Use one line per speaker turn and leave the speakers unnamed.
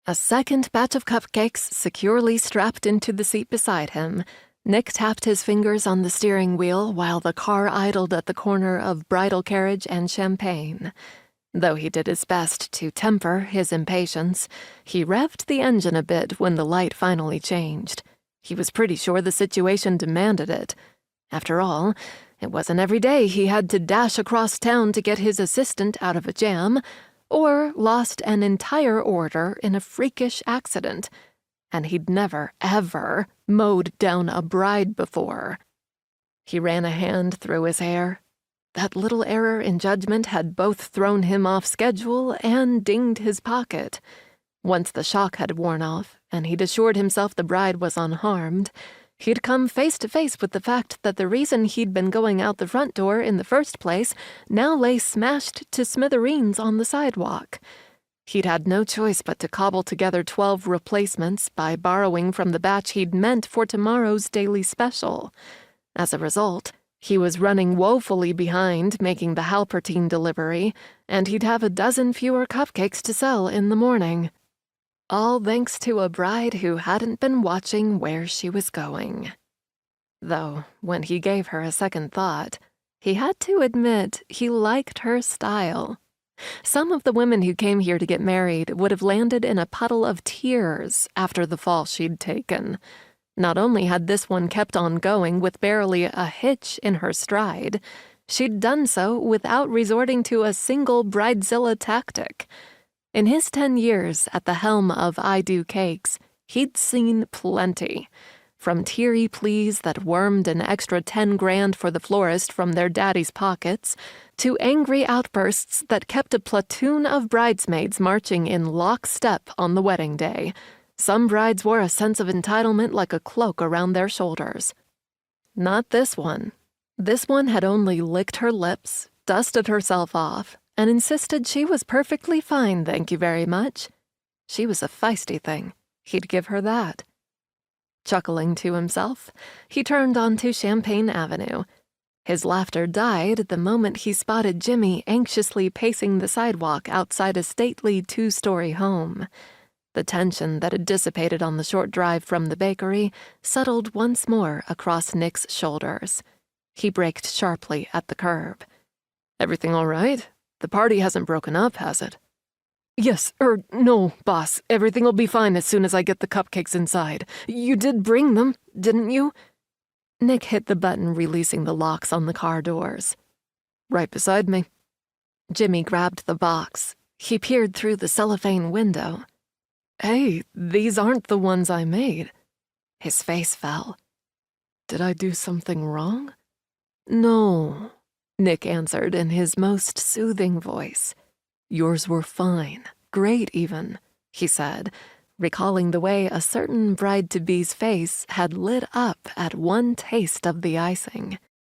A second batch of cupcakes securely strapped into the seat beside him, Nick tapped his fingers on the steering wheel while the car idled at the corner of bridal carriage and champagne. Though he did his best to temper his impatience, he revved the engine a bit when the light finally changed. He was pretty sure the situation demanded it. After all, it wasn't every day he had to dash across town to get his assistant out of a jam, or lost an entire order in a freakish accident. And he'd never, ever mowed down a bride before. He ran a hand through his hair. That little error in judgment had both thrown him off schedule and dinged his pocket. Once the shock had worn off, and he'd assured himself the bride was unharmed, he'd come face to face with the fact that the reason he'd been going out the front door in the first place now lay smashed to smithereens on the sidewalk. He'd had no choice but to cobble together 12 replacements by borrowing from the batch he'd meant for tomorrow's daily special. As a result, he was running woefully behind making the Halpertine delivery, and he'd have a dozen fewer cupcakes to sell in the morning. All thanks to a bride who hadn't been watching where she was going. Though, when he gave her a second thought, he had to admit he liked her style. Some of the women who came here to get married would have landed in a puddle of tears after the fall she'd taken. Not only had this one kept on going with barely a hitch in her stride, she'd done so without resorting to a single bridezilla tactic. In his 10 years at the helm of I Do Cakes, he'd seen plenty. From teary pleas that wormed an extra 10 grand for the florist from their daddy's pockets, to angry outbursts that kept a platoon of bridesmaids marching in lockstep on the wedding day. Some brides wore a sense of entitlement like a cloak around their shoulders. Not this one. This one had only licked her lips, dusted herself off, and insisted she was perfectly fine, thank you very much. She was a feisty thing. He'd give her that. Chuckling to himself, he turned onto Champaign Avenue. His laughter died the moment he spotted Jimmy anxiously pacing the sidewalk outside a stately 2-story home. The tension that had dissipated on the short drive from the bakery settled once more across Nick's shoulders. He braked sharply at the curb. "Everything all right? The party hasn't broken up, has it?" "Yes, no, boss. Everything'll be fine as soon as I get the cupcakes inside. You did bring them, didn't you?" Nick hit the button releasing the locks on the car doors. "Right beside me." Jimmy grabbed the box. He peered through the cellophane window. "Hey, these aren't the ones I made." His face fell. "Did I do something wrong?" "No," Nick answered in his most soothing voice. "Yours were fine, great even," he said, recalling the way a certain bride-to-be's face had lit up at one taste of the icing.